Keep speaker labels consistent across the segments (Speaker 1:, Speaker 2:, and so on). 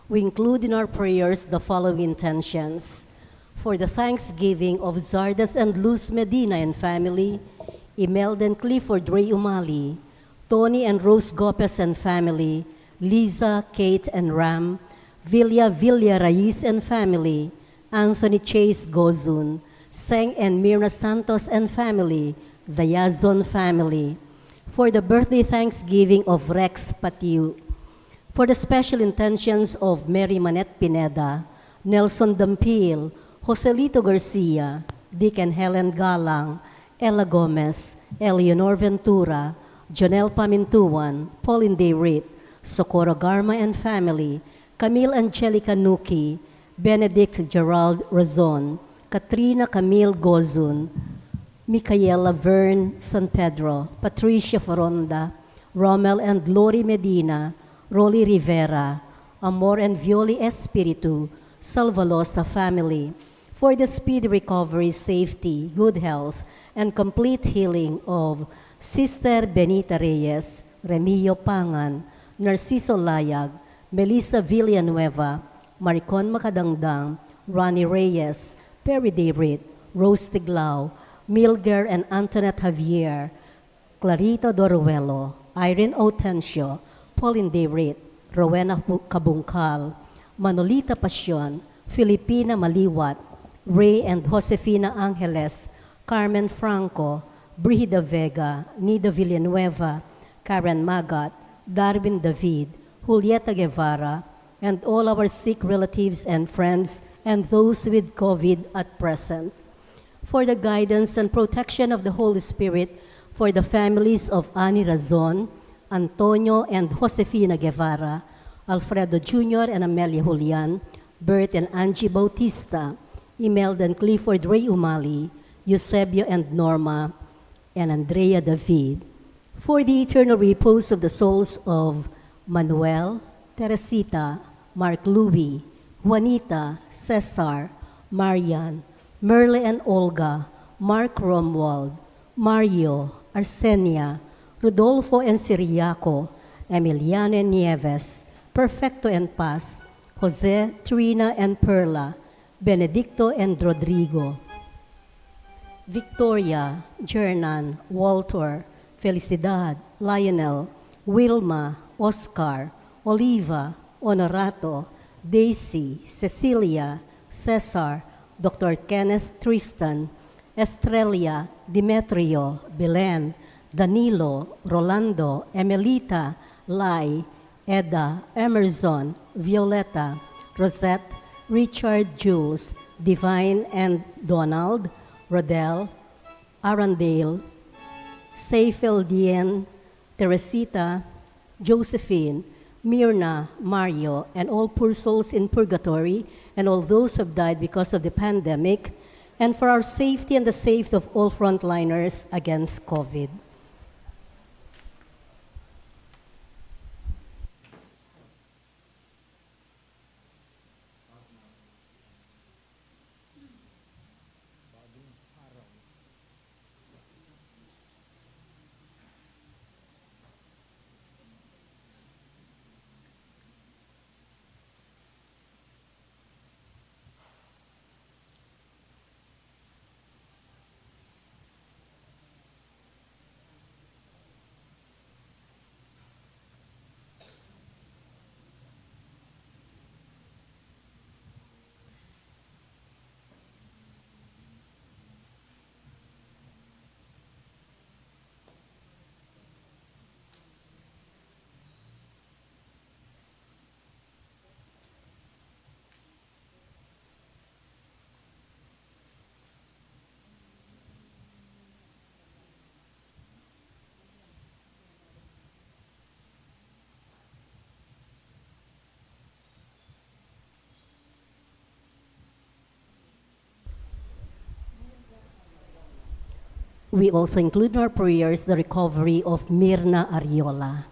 Speaker 1: We include in our prayers the following intentions. For the thanksgiving of Zardas and Luz Medina and family, Imelda and Clifford Ray Umali, Tony and Rose Gopez and family, Liza, Kate and Ram, Villa Reyes and family, Anthony Chase Gozun, Seng and Mirna Santos and family, the Yazon family. For the birthday thanksgiving of Rex Patiu, for the special intentions of Mary Manette Pineda, Nelson Dampil, Joselito Garcia, Dick and Helen Galang, Ella Gomez, Eleanor Ventura, Jonel Pamintuan, Pauline De Rit, Socorro Garma and family, Camille Angelica Nuki, Benedict Gerald Razon, Katrina Camille Gozun, Micaela Vern San Pedro, Patricia Foronda, Rommel and Lori Medina, Rolly Rivera, Amor and Violi Espiritu, Salvalosa family, for the speedy recovery, safety, good health, and complete healing of Sister Benita Reyes, Remio Pangan, Narciso Layag, Melissa Villanueva, Maricon Macadangdang, Ronnie Reyes, Perry David, Rose Tiglao, Milger and Antoinette Javier, Clarito Doruelo, Irene Otencio, Pauline David, Rowena Kabungkal, Manolita Pasyon, Filipina Maliwat, Ray and Josefina Angeles, Carmen Franco, Brida Vega, Nida Villanueva, Karen Magat, Darwin David, Julieta Guevara, and all our sick relatives and friends and those with COVID at present. For the guidance and protection of the Holy Spirit, for the families of Ani Razon, Antonio and Josefina Guevara, Alfredo Jr. and Amelia Julian, Bert and Angie Bautista, Imelda and Clifford Ray Umali, Eusebio and Norma, and Andrea David. For the eternal repose of the souls of Manuel, Teresita, Mark Louie, Juanita, Cesar, Marian, Merle and Olga, Mark Romwald, Mario, Arsenia, Rodolfo and Siriaco, Emiliano and Nieves, Perfecto and Paz, Jose, Trina and Perla, Benedicto and Rodrigo, Victoria, Jernan, Walter, Felicidad, Lionel, Wilma, Oscar, Oliva, Honorato, Daisy, Cecilia, Cesar, Dr. Kenneth Tristan, Estrella, Demetrio, Belen, Danilo, Rolando, Emelita, Lai, Eda, Emerson, Violeta, Rosette, Richard, Jules, Divine and Donald, Rodel, Arundel, Seifel Dien, Teresita, Josephine, Myrna, Mario, and all poor souls in purgatory, and all those who have died because of the pandemic, and for our safety and the safety of all frontliners against COVID. We also include in our prayers the recovery of Mirna Ariola.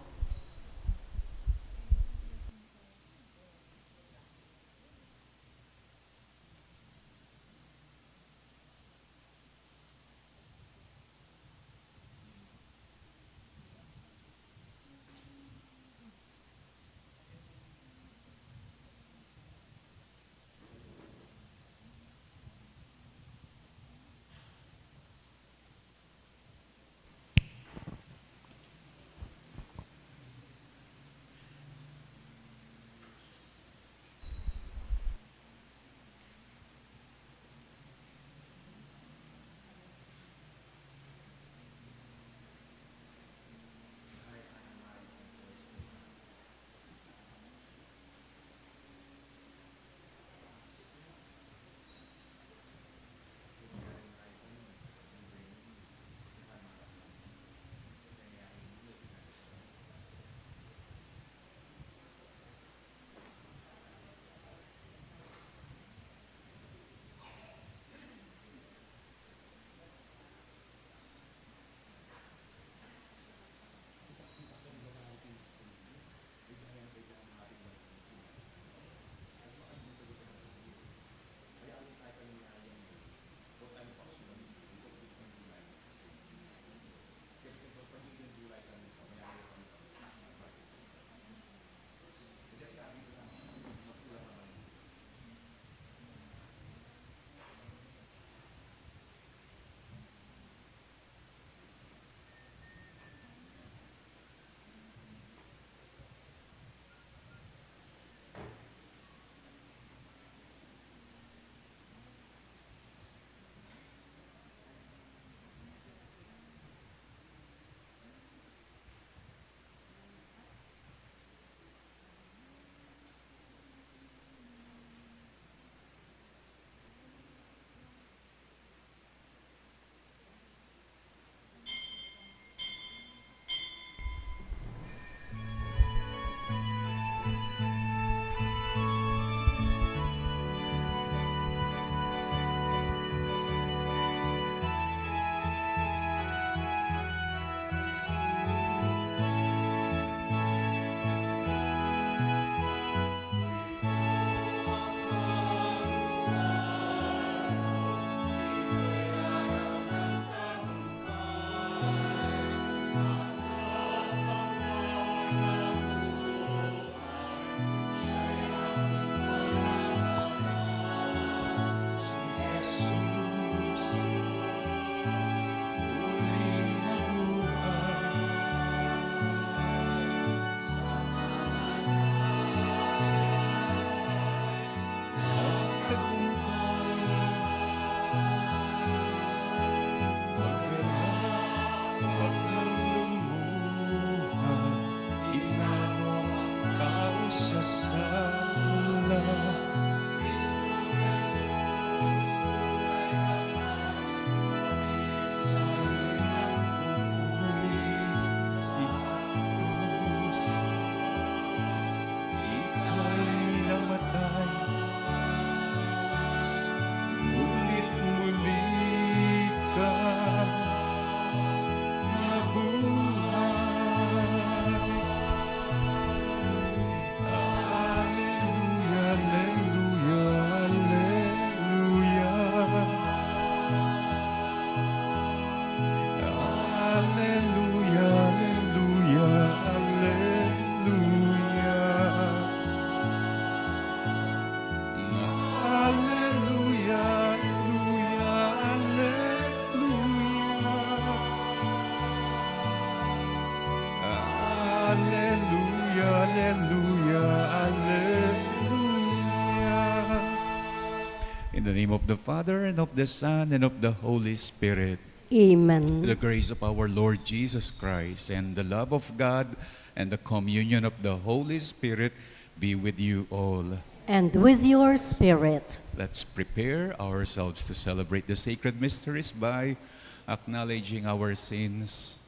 Speaker 2: the name of the Father, and of the Son, and of the Holy Spirit.
Speaker 1: Amen.
Speaker 2: The grace of our Lord Jesus Christ, and the love of God, and the communion of the Holy Spirit be with you all.
Speaker 1: And with your spirit.
Speaker 2: Let's prepare ourselves to celebrate the sacred mysteries by acknowledging our sins.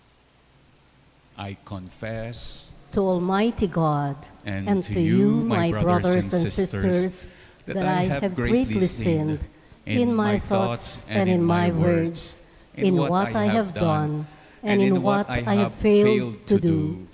Speaker 2: I confess
Speaker 1: To Almighty God
Speaker 2: and to you, my brothers and sisters, that I have greatly sinned in my thoughts and in my words, in what I have done and in what I have failed to do,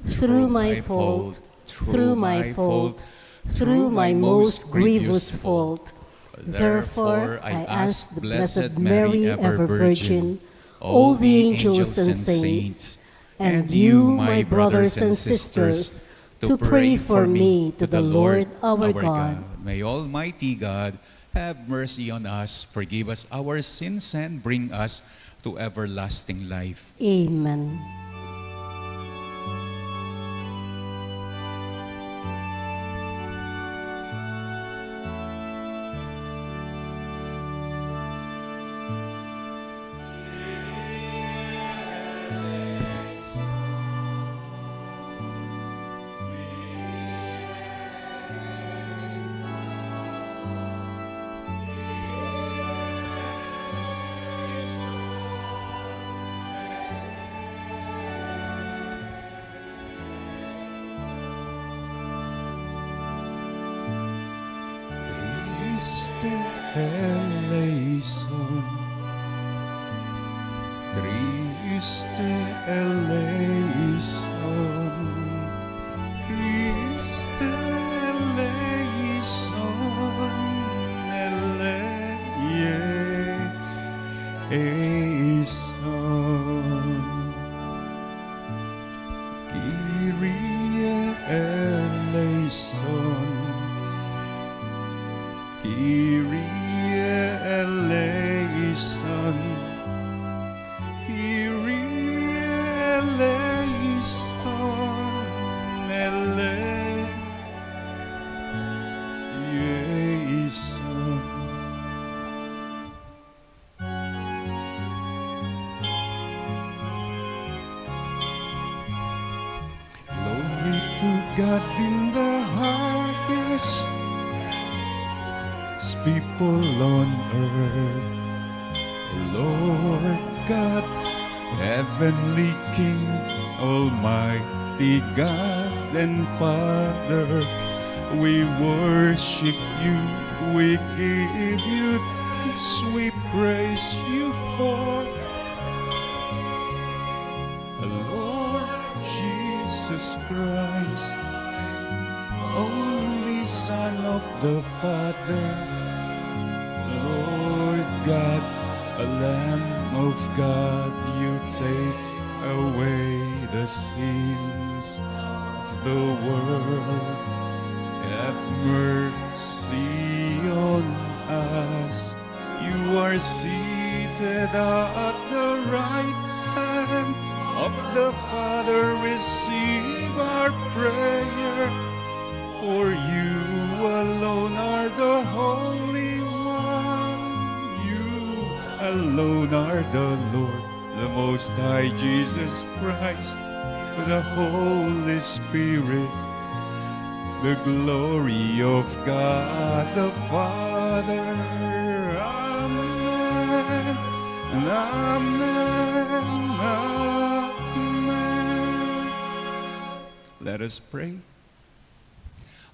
Speaker 2: through my fault, through my fault, through my most grievous fault. Therefore, I ask the Blessed Mary, ever Virgin, all the angels and saints, and you, my brothers and sisters, to pray for me to the Lord our God. May Almighty God have mercy on us, forgive us our sins, and bring us to everlasting life.
Speaker 1: Amen.
Speaker 2: Christe eleison, Christe eleison, Christe eleison, eleison, Kyrie eleison, Kyrie eleison, Kyrie eleison, eleison. Glory to God in the highest, people on earth, Lord God, heavenly King, Almighty God and Father, we worship you, we give you thanks, we praise you for Lord Jesus Christ, only Son of the Father, Lord God, a Lamb of God, you take away the sins of the world. Have mercy on us. You are seated at the right hand of the Father. Receive our prayer, for you alone are the Holy One. You alone are the Lord, the Most High Jesus Christ, with the Holy Spirit, the glory of God the Father. Amen. And amen. Amen. Let us pray.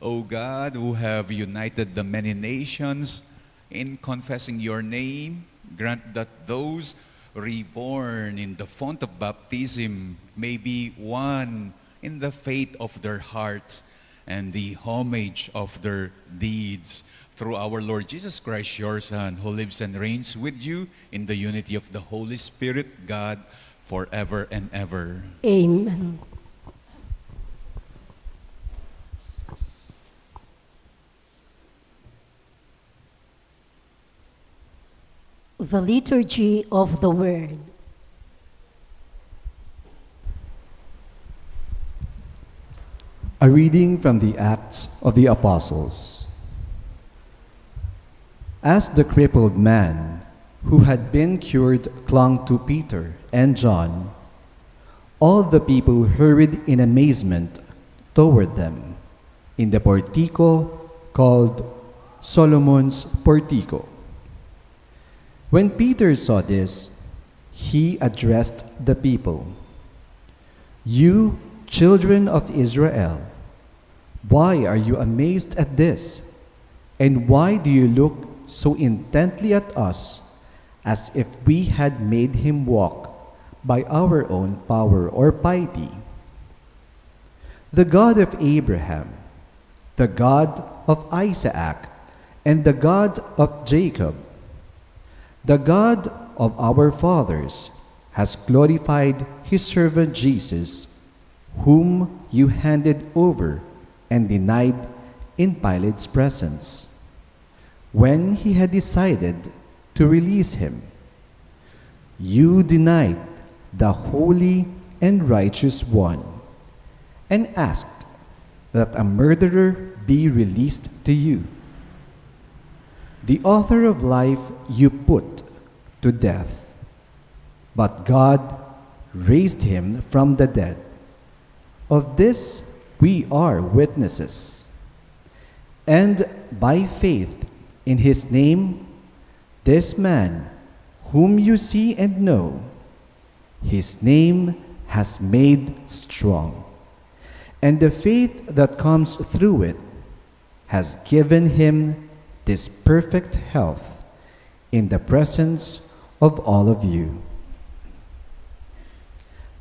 Speaker 2: O God, who have united the many nations in confessing your name, grant that those reborn in the font of baptism may be one in the faith of their hearts and the homage of their deeds. Through our Lord Jesus Christ, your Son, who lives and reigns with you in the unity of the Holy Spirit, God, forever and ever.
Speaker 1: Amen. The Liturgy of the Word.
Speaker 3: A reading from the Acts of the Apostles. As the crippled man who had been cured clung to Peter and John, all the people hurried in amazement toward them in the portico called Solomon's portico. When Peter saw this, he addressed the people. "You children of Israel, why are you amazed at this? And why do you look so intently at us as if we had made him walk by our own power or piety? The God of Abraham, the God of Isaac, and the God of Jacob, the God of our fathers, has glorified his servant Jesus, whom you handed over and denied in Pilate's presence, when he had decided to release him. You denied the Holy and Righteous One and asked that a murderer be released to you. The author of life you put to death, but God raised him from the dead. Of this we are witnesses. And by faith in his name, this man whom you see and know, his name has made strong. And the faith that comes through it has given him this perfect health in the presence of all of you.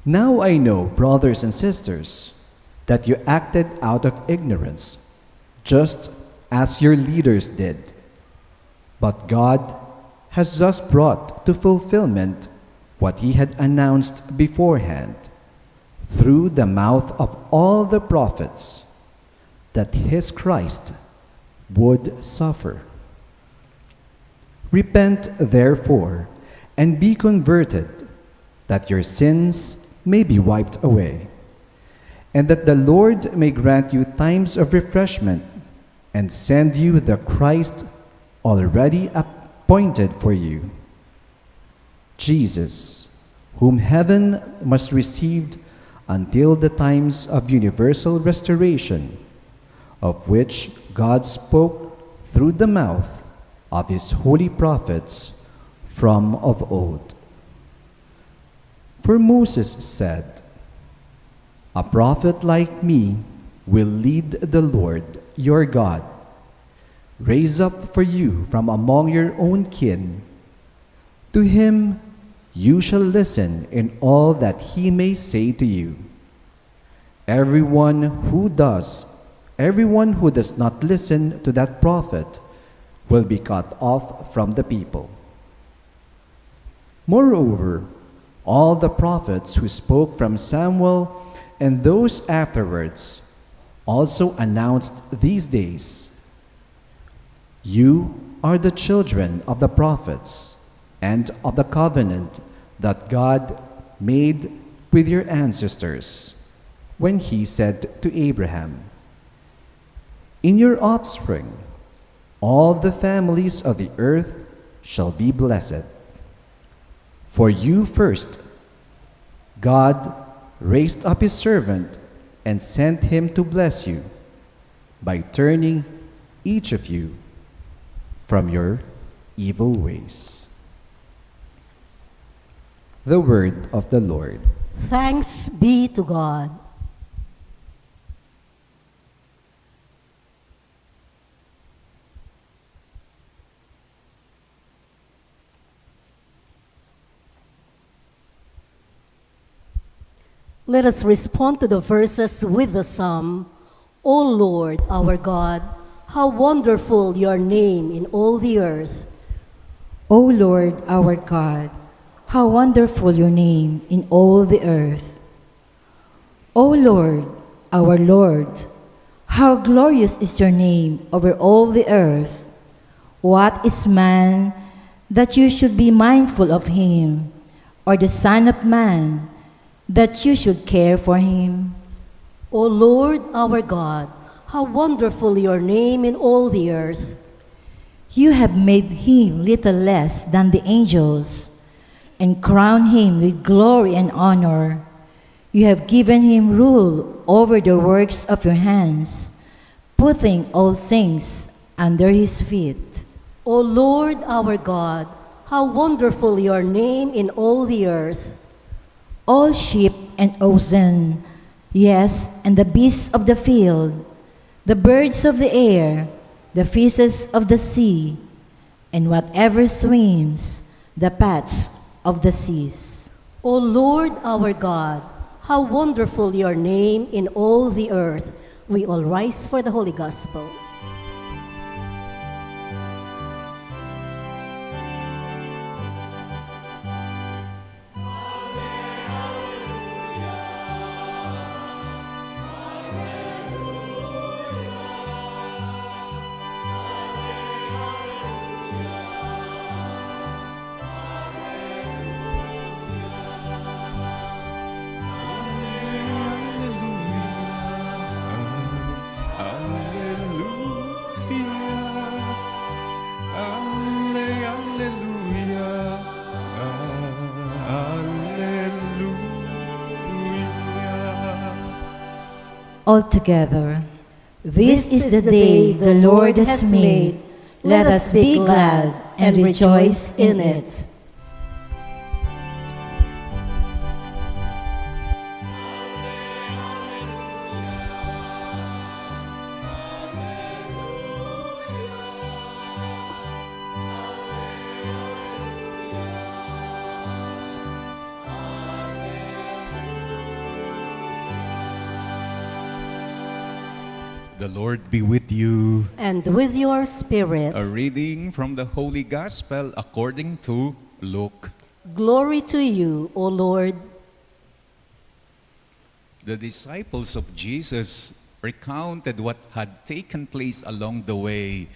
Speaker 3: Now I know, brothers and sisters, that you acted out of ignorance, just as your leaders did. But God has thus brought to fulfillment what he had announced beforehand, through the mouth of all the prophets, that his Christ would suffer. Repent, therefore, and be converted, that your sins may be wiped away, and that the Lord may grant you times of refreshment and send you the Christ already appointed for you, Jesus, whom heaven must receive until the times of universal restoration, of which God spoke through the mouth of his holy prophets from of old. For Moses said, "A prophet like me will lead the Lord your God. Raise up for you from among your own kin. To him you shall listen in all that he may say to you. Everyone who does not listen to that prophet will be cut off from the people." Moreover, all the prophets who spoke from Samuel and those afterwards also announced these days. You are the children of the prophets and of the covenant that God made with your ancestors when he said to Abraham, "In your offspring all the families of the earth shall be blessed." For you first, God raised up his servant and sent him to bless you by turning each of you from your evil ways. The word of the Lord.
Speaker 1: Thanks be to God. Let us respond to the verses with the psalm, O Lord, our God, how wonderful your name in all the earth.
Speaker 4: O Lord, our God, how wonderful your name in all the earth. O Lord, our Lord, how glorious is your name over all the earth. What is man that you should be mindful of him, or the Son of Man that you should care for him?
Speaker 1: O Lord, our God, how wonderful your name in all the earth.
Speaker 4: You have made him little less than the angels, and crowned him with glory and honor. You have given him rule over the works of your hands, putting all things under his feet.
Speaker 1: O Lord our God, how wonderful your name in all the earth.
Speaker 4: All sheep and oxen, yes, and the beasts of the field, the birds of the air, the fishes of the sea, and whatever swims, the paths of the seas.
Speaker 1: O Lord our God, how wonderful your name in all the earth. We all rise for the Holy Gospel.
Speaker 4: Altogether, this is the day the Lord has made. Let us be glad and rejoice in it.
Speaker 2: The Lord be with you.
Speaker 1: And with your spirit.
Speaker 2: A reading from the Holy Gospel according to Luke.
Speaker 1: Glory to you, O Lord.
Speaker 2: The disciples of Jesus recounted what had taken place along the way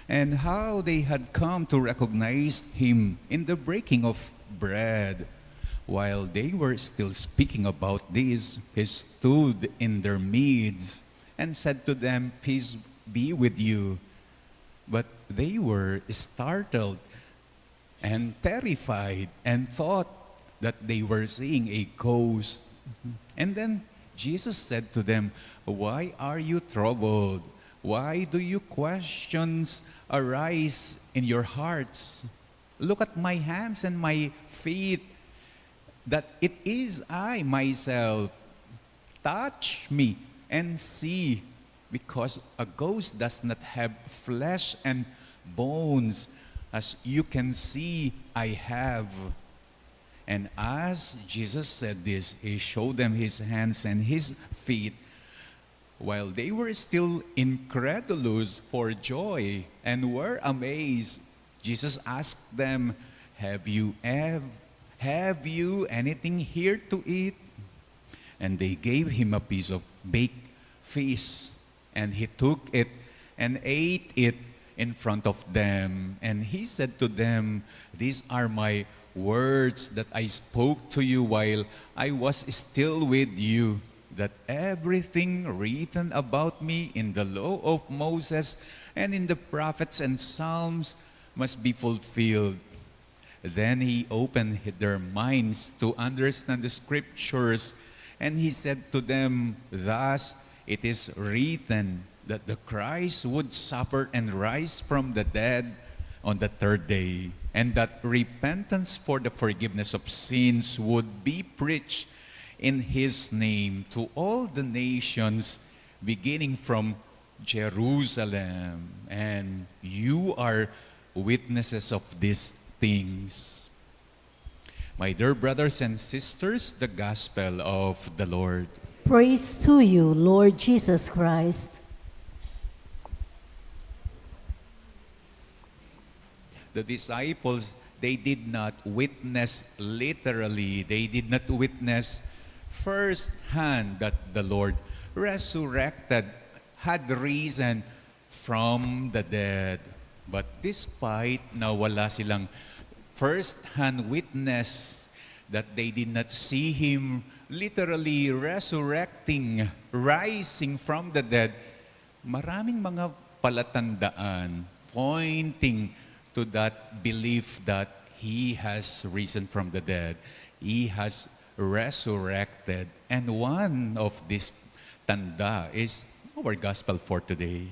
Speaker 2: and how they had come to recognize him in the breaking of bread. While they were still speaking about this, he stood in their midst and said to them, "Peace be with you." But they were startled and terrified and thought that they were seeing a ghost. And then Jesus said to them, "Why are you troubled? Why do you questions arise in your hearts? Look at my hands and my feet, that it is I myself. Touch me and see, because a ghost does not have flesh and bones, as you can see I have." And as Jesus said this, he showed them his hands and his feet. While they were still incredulous for joy and were amazed, Jesus asked them, Have you anything here to eat?" And they gave him a piece of baked fish, and he took it and ate it in front of them. And he said to them, "These are my words that I spoke to you while I was still with you, that everything written about me in the law of Moses and in the prophets and Psalms must be fulfilled." Then he opened their minds to understand the scriptures, and he said to them, "Thus it is written that the Christ would suffer and rise from the dead on the third day, and that repentance for the forgiveness of sins would be preached in his name to all the nations, beginning from Jerusalem. And you are witnesses of these things." My dear brothers and sisters, the Gospel of the Lord.
Speaker 1: Praise to you, Lord Jesus Christ.
Speaker 2: The disciples, they did not witness literally. They did not witness firsthand that the Lord resurrected, had risen from the dead. But despite na wala silang first-hand witness, that they did not see him literally resurrecting, rising from the dead, maraming mga palatandaan pointing to that belief that He has risen from the dead. He has resurrected. And one of this tanda is our gospel for today.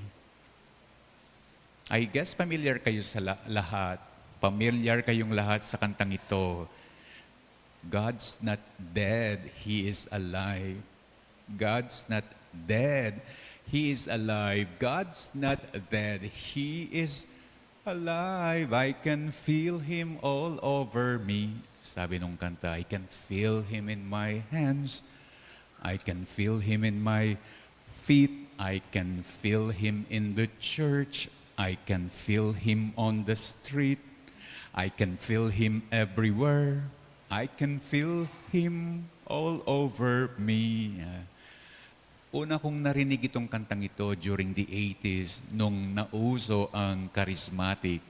Speaker 2: I guess familiar kayo sa lahat. Familiar kayong lahat sa kantang ito. God's not dead, He is alive. God's not dead, He is alive. God's not dead, He is alive. I can feel Him all over me. Sabi nung kanta, I can feel Him in my hands. I can feel Him in my feet. I can feel Him in the church. I can feel Him on the street. I can feel Him everywhere. I can feel Him all over me. Una kong narinig itong kantang ito during the 80s nung nauso ang charismatic.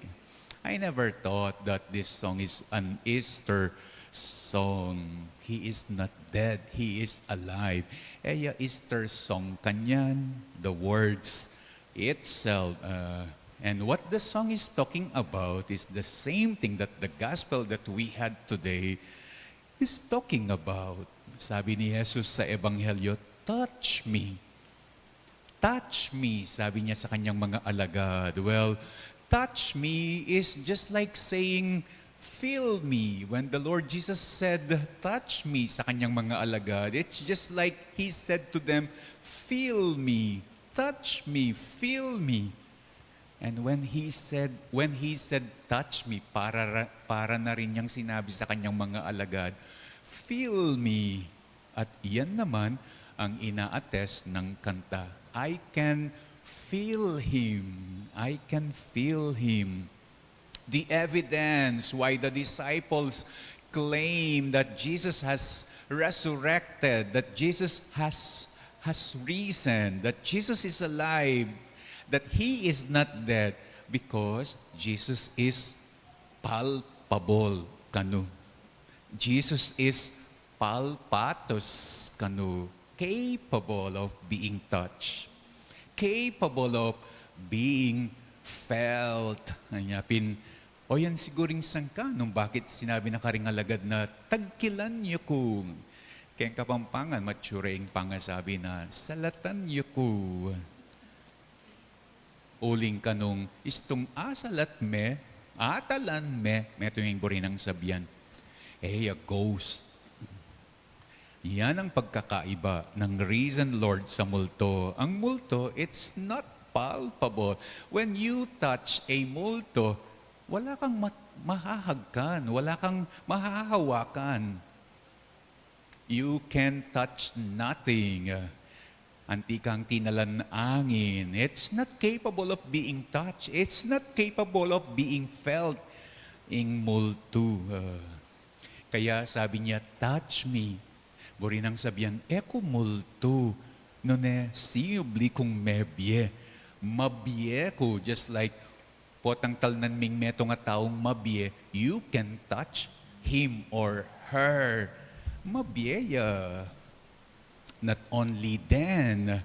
Speaker 2: I never thought that this song is an Easter song. He is not dead, He is alive. Easter song kanyan, the words itself. And what the song is talking about is the same thing that the gospel that we had today is talking about. Sabi ni Jesus sa Ebanghelyo, touch me. Touch me, sabi niya sa kanyang mga alagad. Well, touch me is just like saying, feel me. When the Lord Jesus said, touch me sa kanyang mga alagad, it's just like He said to them, feel me, touch me, feel me. And when he said touch me, para na rin niyang sinabi sa kanyang mga alagad, feel me. At iyan naman ang ina-attest ng kanta. I can feel Him. I can feel Him. The evidence why the disciples claim that Jesus has resurrected, that Jesus has risen, that Jesus is alive, that He is not dead, because Jesus is palpable kanu. Jesus is palpatos kanu, capable of being touched, capable of being felt. Anyapin, o yan siguring sangka nung bakit sinabi na karing alagad na tagkilan niyo kung kaya Kapampangan, matsuring pangasabi na salatan niyo ko. Uling kanong istong asalat me, atalan me, meto yung burinang sabihan, a ghost. Yan ang pagkakaiba ng risen Lord sa multo. Ang multo, it's not palpable. When you touch a multo, wala kang mahahagkan, wala kang mahahawakan. You can touch nothing. Antikang tinalan angin. It's not capable of being touched. It's not capable of being felt. Ing multo. Kaya sabi niya, touch me. Buri nang sabihan, eko multo. No ne, siyubli kong mebye. Mabye ko, just like potang talnan ming meto nga taong mabye, you can touch him or her. Mabyeya. Not only then,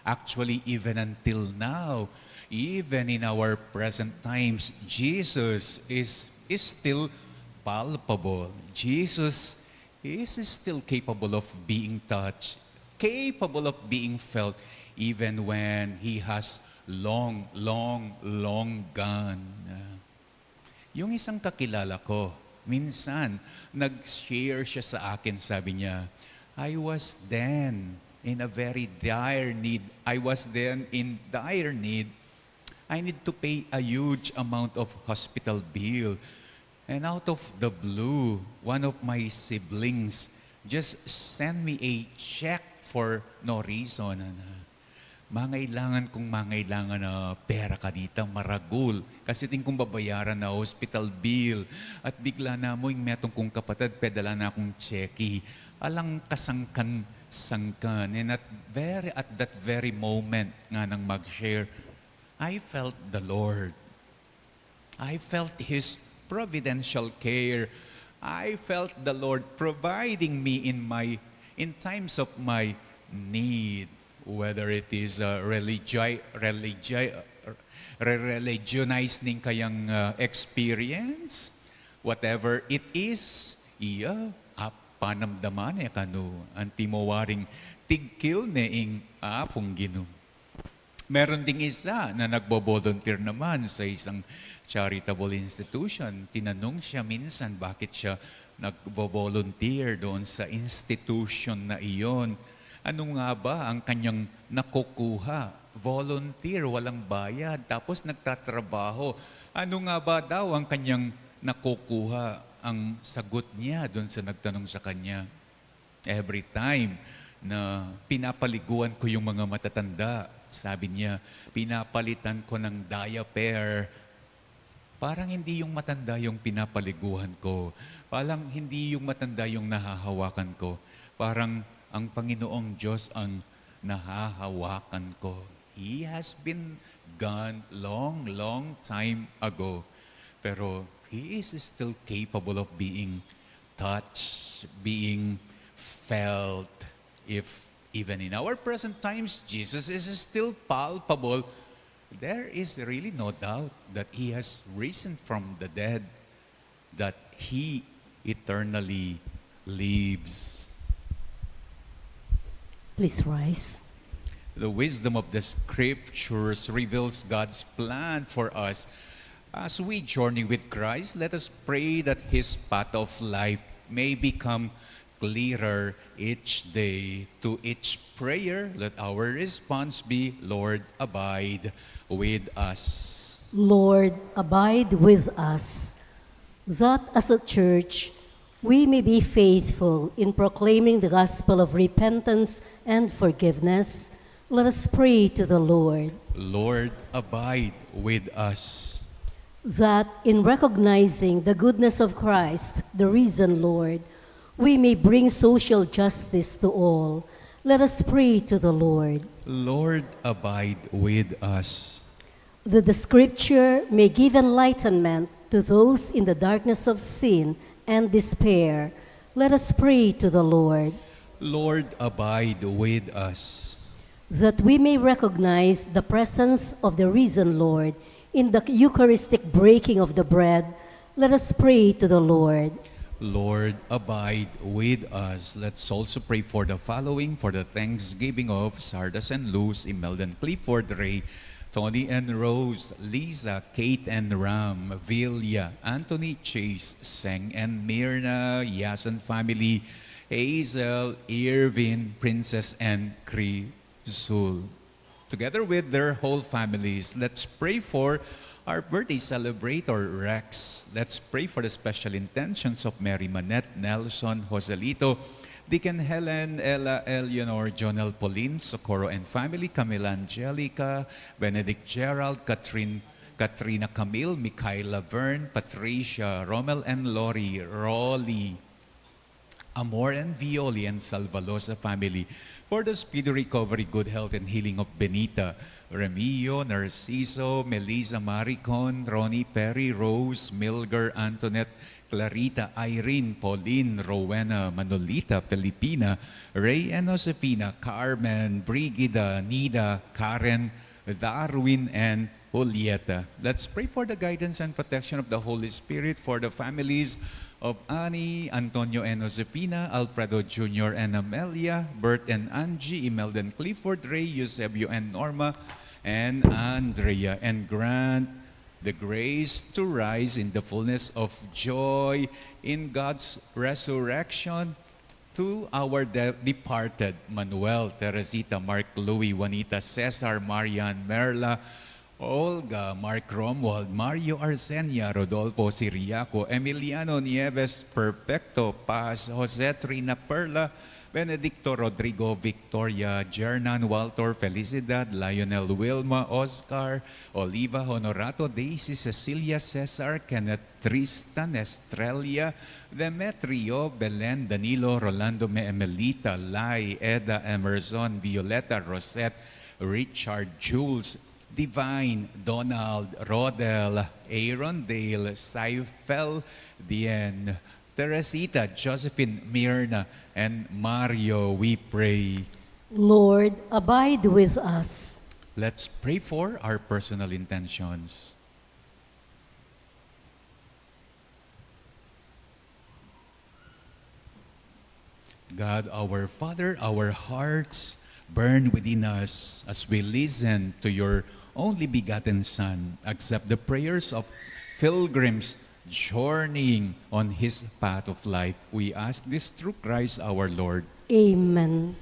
Speaker 2: actually even until now, even in our present times, Jesus is still palpable. Jesus is still capable of being touched, capable of being felt, even when He has long gone. Yung isang kakilala ko, minsan, nag-share siya sa akin, sabi niya, I was then in a very dire need. I was then in dire need. I need to pay a huge amount of hospital bill. And out of the blue, one of my siblings just sent me a check for no reason. Mangailangan na pera ka dito, maragul. Kasi ting kong babayaran na hospital bill. At bigla na mo yung metong kong kapatid, pedala na akong cheki. Alang kasangkan. And at that very moment nga nang mag-share, I felt the Lord. I felt His providential care. I felt the Lord providing me in times of my need. Whether it is re-religionize ning kayang experience, whatever it is, panamdaman kanu, anti mo waring tigkil neing apong Ginoo. Meron ding isa na nagbo-volunteer naman sa isang charitable institution. Tinanong siya minsan bakit siya nagvo-volunteer doon sa institution na iyon. Ano nga ba ang kanyang nakukuha? Volunteer, walang bayad, tapos nagtatrabaho. Ano nga ba daw ang kanyang nakukuha? Ang sagot niya doon sa nagtanong sa kanya, every time na pinapaliguan ko yung mga matatanda, sabi niya, pinapalitan ko ng diaper. Parang hindi yung matanda yung pinapaliguan ko. Parang hindi yung matanda yung nahahawakan ko. Parang ang Panginoong Diyos ang nahahawakan ko. He has been gone long time ago. Pero He is still capable of being touched, being felt. If even in our present times, Jesus is still palpable, there is really no doubt that He has risen from the dead, that He eternally lives.
Speaker 1: Please rise.
Speaker 2: The wisdom of the Scriptures reveals God's plan for us. As we journey with Christ, let us pray that His path of life may become clearer each day. To each prayer, let our response be, Lord, abide with us.
Speaker 1: Lord, abide with us, that as a church, we may be faithful in proclaiming the gospel of repentance and forgiveness. Let us pray to the Lord.
Speaker 2: Lord, abide with us.
Speaker 1: That in recognizing the goodness of Christ, the risen Lord, we may bring social justice to all. Let us pray to the Lord.
Speaker 2: Lord, abide with us.
Speaker 1: That the Scripture may give enlightenment to those in the darkness of sin and despair. Let us pray to the Lord.
Speaker 2: Lord, abide with us.
Speaker 1: That we may recognize the presence of the risen Lord in the Eucharistic breaking of the bread, let us pray to the Lord.
Speaker 2: Lord, abide with us. Let's also pray for the following, for the thanksgiving of Sardas and Luz, Imelda and Clifford, Ray, Tony and Rose, Lisa, Kate and Ram, Vilya, Anthony, Chase, Seng and Myrna, Yason family, Hazel, Irvin, Princess and Crisul. Together with their whole families, let's pray for our birthday celebrator, Rex. Let's pray for the special intentions of Mary Manette, Nelson, Joselito, Deacon Helen, Ella, Eleanor, Jonel, Pauline, Socorro and family, Camila Angelica, Benedict Gerald, Katrina Camille, Michaela Vern, Patricia, Rommel and Lori, Rolly, Amor and Violi and Salvalosa family, for the speedy recovery, good health, and healing of Benita, Remio, Narciso, Melissa Maricon, Ronnie Perry, Rose, Milger, Antoinette, Clarita, Irene, Pauline, Rowena, Manolita, Filipina, Ray and Josefina, Carmen, Brigida, Nida, Karen, Darwin, and Julieta. Let's pray for the guidance and protection of the Holy Spirit for the families of Annie, Antonio and Josefina, Alfredo Jr. and Amelia, Bert and Angie, Imelda and Clifford, Ray, Eusebio and Norma, and Andrea, and grant the grace to rise in the fullness of joy in God's resurrection to our departed Manuel, Teresita, Mark, Louis, Juanita, Cesar, Marian, Merla, Olga, Mark Romuald, Mario Arsenia, Rodolfo Siriaco, Emiliano Nieves, Perfecto, Paz, Jose Trina Perla, Benedicto Rodrigo, Victoria, Jernan Walter, Felicidad, Lionel Wilma, Oscar, Oliva Honorato, Daisy, Cecilia, Cesar, Kenneth, Tristan, Estrella, Demetrio, Belen, Danilo, Rolando, Emelita, Lai, Eda, Emerson, Violeta, Rosette, Richard, Jules, Divine, Donald, Rodel, Aaron Dale, Saifel, Dien, Teresita, Josephine, Myrna, and Mario, we pray.
Speaker 1: Lord, abide with us.
Speaker 2: Let's pray for our personal intentions. God, our Father, our hearts burn within us as we listen to your only begotten Son. Accept the prayers of pilgrims journeying on his path of life. We ask this through Christ our Lord.
Speaker 1: Amen.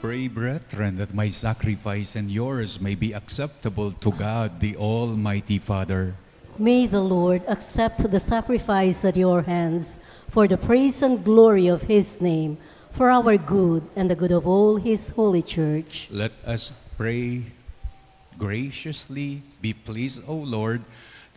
Speaker 2: Pray, brethren, that my sacrifice and yours may be acceptable to God, the Almighty Father.
Speaker 1: May the Lord accept the sacrifice at your hands for the praise and glory of his name, for our good and the good of all his holy church.
Speaker 2: Let us pray. Graciously be pleased, O Lord,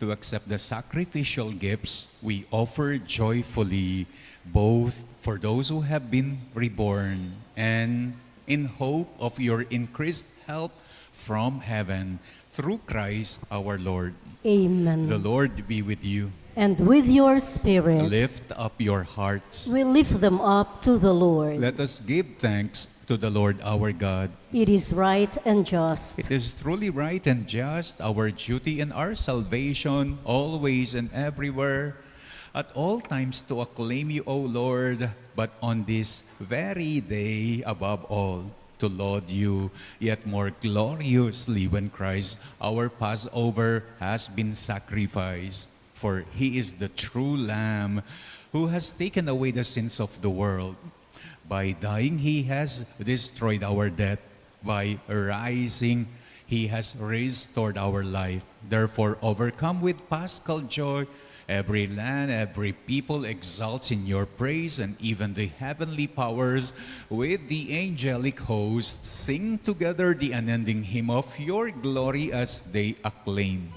Speaker 2: to accept the sacrificial gifts we offer joyfully, both for those who have been reborn and in hope of your increased help from heaven, through Christ our Lord.
Speaker 1: Amen.
Speaker 2: The Lord be with you.
Speaker 1: And with your spirit,
Speaker 2: Lift up your hearts.
Speaker 1: we lift them up to the Lord.
Speaker 2: Let us give thanks to the Lord our God.
Speaker 1: It is right and just.
Speaker 2: It is truly right and just, our duty and our salvation, always and everywhere, at all times to acclaim you, O Lord, but on this very day above all, to laud you yet more gloriously when Christ, our Passover, has been sacrificed. For he is the true Lamb who has taken away the sins of the world. By dying, he has destroyed our death. By rising, he has restored our life. Therefore, overcome with paschal joy, every land, every people exalts in your praise, and even the heavenly powers with the angelic host sing together the unending hymn of your glory as they acclaim.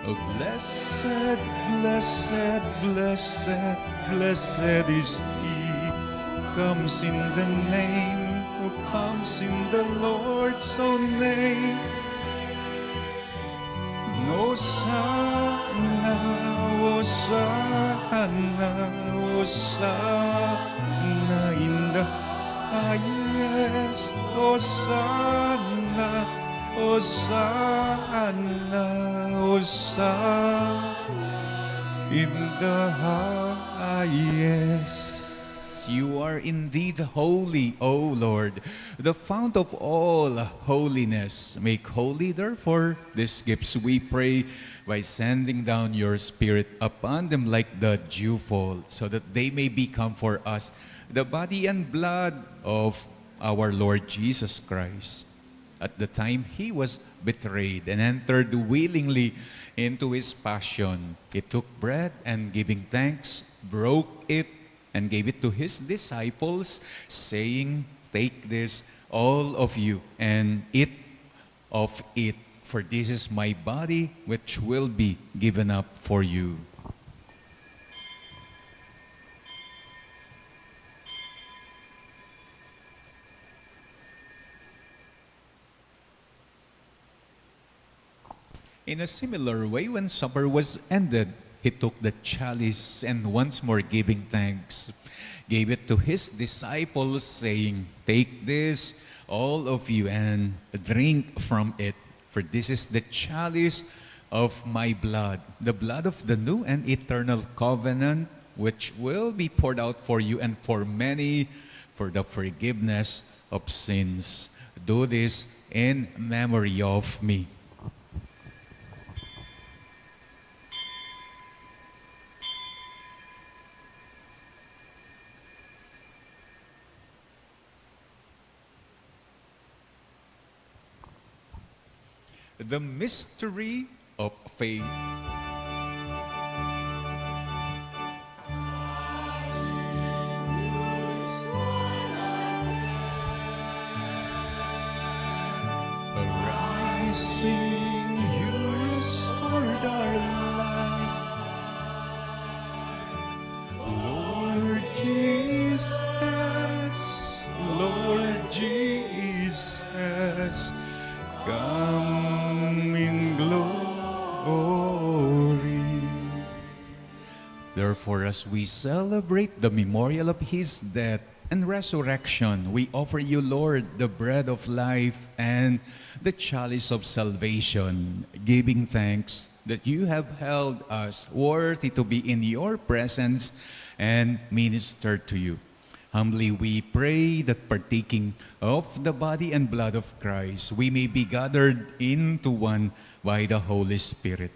Speaker 2: Oh, blessed, blessed, blessed, blessed is he comes in the name, who comes in the Lord's own name. Hosanna, Hosanna, Hosanna in the highest. Hosanna, Hosanna, Hosanna in the highest. You are indeed holy, O Lord, the fount of all holiness. Make holy, therefore, these gifts, we pray, by sending down your Spirit upon them like the dewfall, so that they may become for us the body and blood of our Lord Jesus Christ. At the time he was betrayed and entered willingly into his passion, he took bread and, giving thanks, broke it and gave it to his disciples, saying, "Take this, all of you, and eat of it, for this is my body, which will be given up for you." In a similar way, when supper was ended, he took the chalice and, once more giving thanks, gave it to his disciples, saying, "Take this, all of you, and drink from it, for this is the chalice of my blood, the blood of the new and eternal covenant, which will be poured out for you and for many for the forgiveness of sins. Do this in memory of me." The mystery of faith. Arising, you restored our life. Lord Jesus, Lord Jesus, come in glory. Therefore, as we celebrate the memorial of his death and resurrection, we offer you, Lord, the bread of life and the chalice of salvation, giving thanks that you have held us worthy to be in your presence and minister to you. Humbly we pray that, partaking of the body and blood of Christ, we may be gathered into one by the Holy Spirit.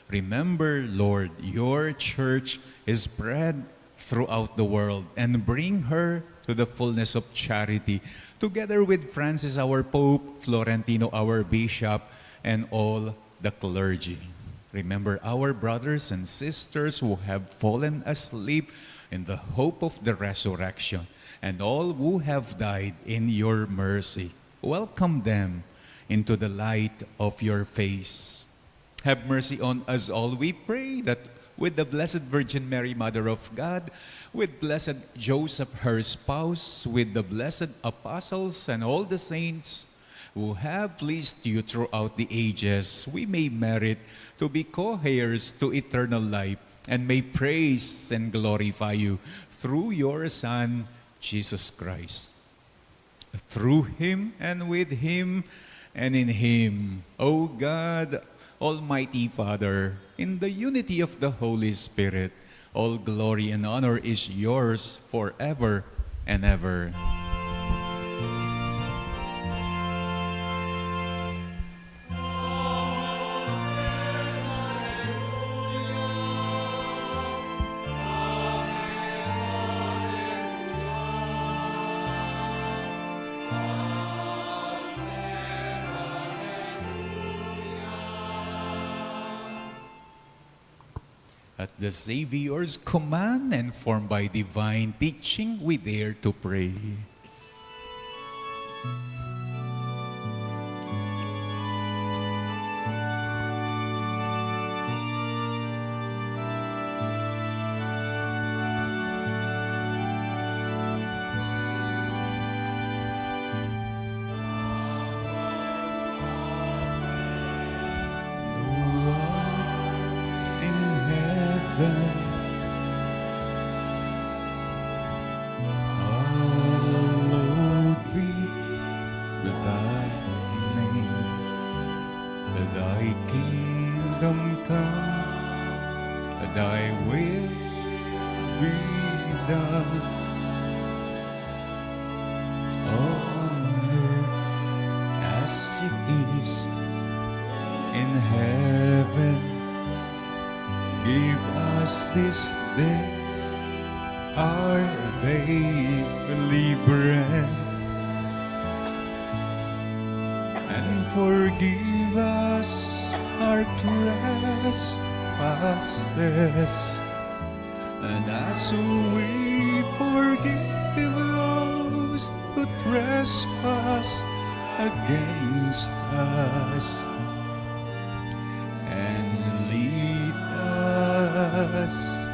Speaker 2: Remember, Lord, your church is spread throughout the world, and bring her to the fullness of charity, together with Francis, our Pope, Florentino, our Bishop, and all the clergy. Remember our brothers and sisters who have fallen asleep in the hope of the resurrection, and all who have died in your mercy. Welcome them into the light of your face. Have mercy on us all, we pray, that with the Blessed Virgin Mary, Mother of God, with Blessed Joseph, her spouse, with the blessed apostles and all the saints who have pleased you throughout the ages, we may merit to be co-heirs to eternal life, and may praise and glorify you through your Son, Jesus Christ. Through him, and with him, and in him, O God, Almighty Father, in the unity of the Holy Spirit, all glory and honor is yours forever and ever. At the Savior's command and formed by divine teaching, we dare to pray. heaven. Hallowed be thy name. Thy kingdom come, thy will be done on earth as it is in heaven. Give us this day our daily bread, and forgive us our trespasses, and as we forgive those who trespass against us. And lead us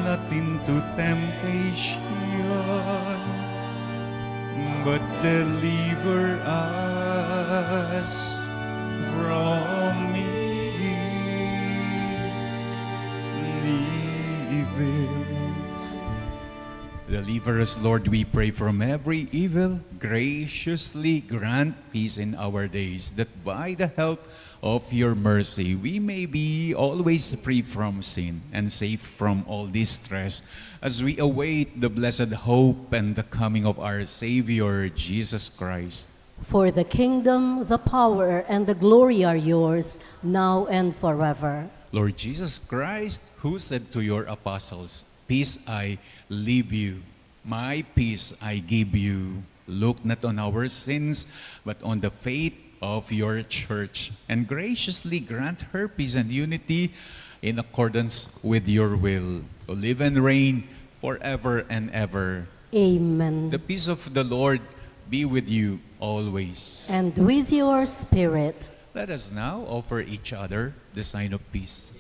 Speaker 2: not into temptation, but deliver us from evil. Deliver us, Lord, we pray, from every evil. Graciously grant peace in our days, that by the help of your mercy we may be always free from sin and safe from all distress, as we await the blessed hope and the coming of our Savior, Jesus Christ.
Speaker 1: For the kingdom, the power, and the glory are yours, now and forever.
Speaker 2: Lord Jesus Christ, who said to your apostles, "Peace I leave you, my peace I give you," look not on our sins, but on the faith of your church, and graciously grant her peace and unity in accordance with your will, to live and reign forever and ever.
Speaker 1: Amen.
Speaker 2: The peace of the Lord be with you always.
Speaker 1: And with your spirit.
Speaker 2: Let us now offer each other the sign of peace.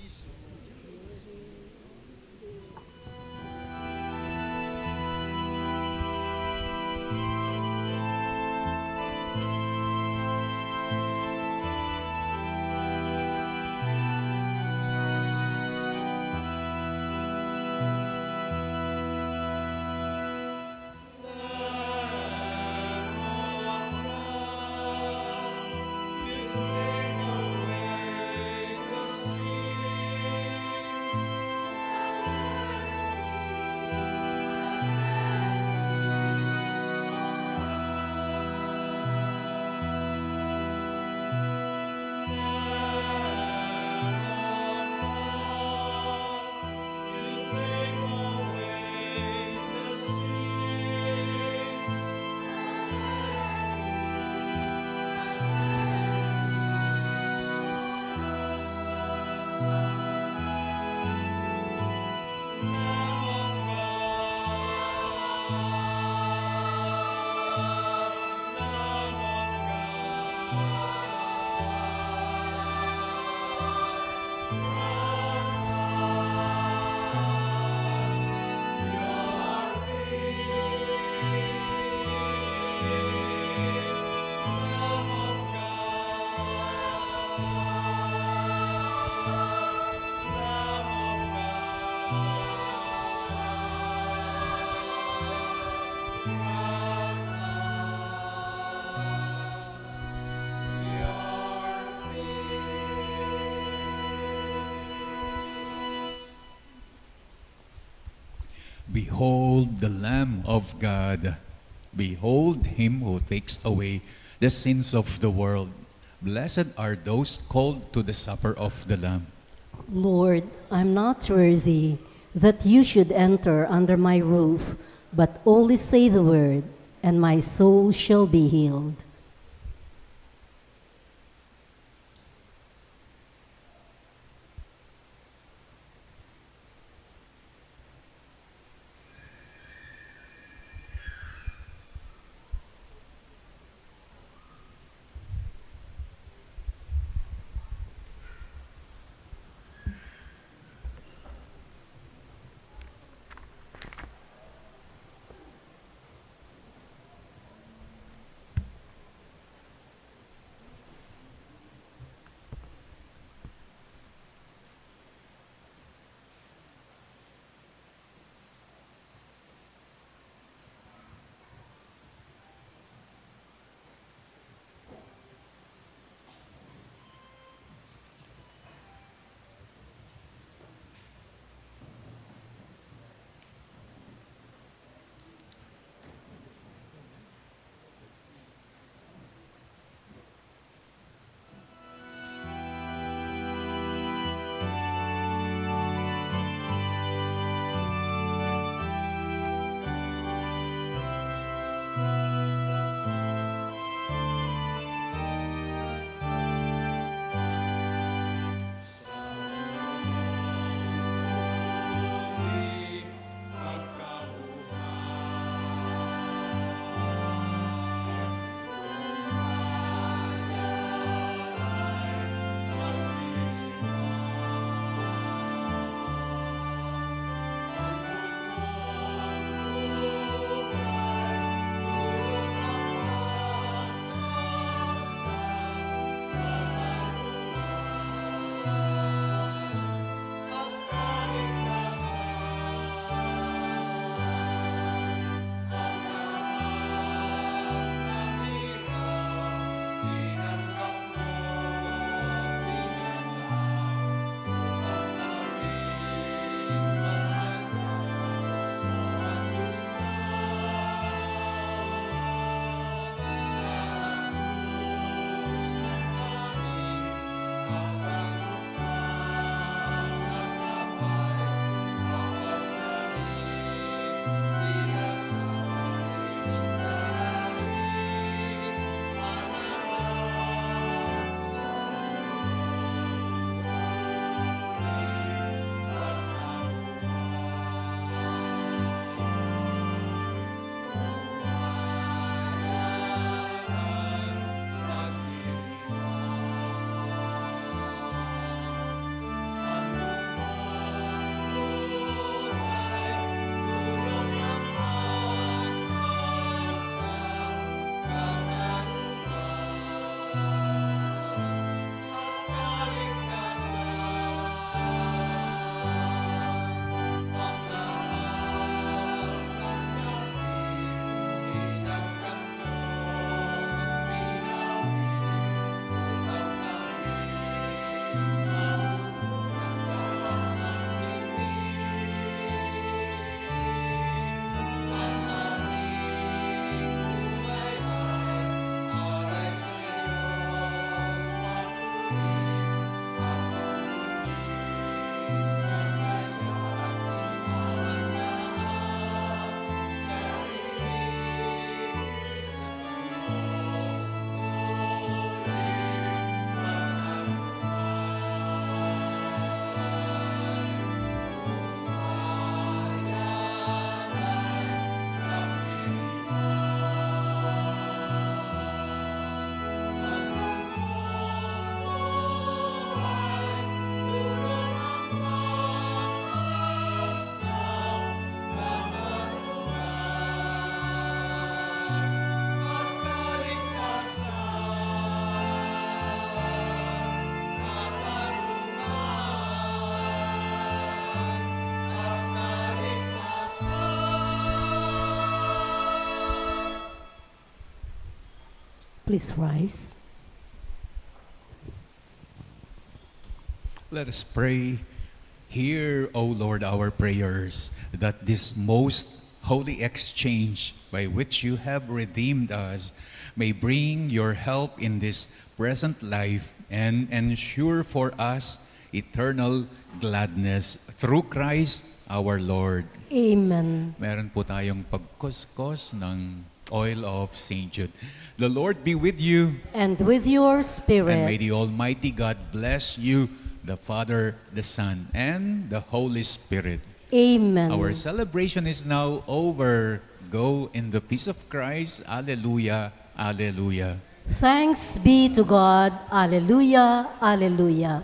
Speaker 2: Behold the Lamb of God. Behold him who takes away the sins of the world. Blessed are those called to the supper of the Lamb.
Speaker 1: Lord, I'm not worthy that you should enter under my roof, but only say the word, and my soul shall be healed. Please rise.
Speaker 2: Let us pray. Hear, O Lord, our prayers, that this most holy exchange by which you have redeemed us may bring your help in this present life and ensure for us eternal gladness through Christ our Lord.
Speaker 1: Amen.
Speaker 2: Meron po tayong pagkuskos ng oil of St. Jude. The Lord be with you,
Speaker 1: And with your spirit.
Speaker 2: and may the Almighty God bless you, the Father, the Son, and the Holy Spirit.
Speaker 1: Amen.
Speaker 2: Our celebration is now over. Go in the peace of Christ. Alleluia. Alleluia.
Speaker 1: Thanks be to God. Alleluia. Alleluia.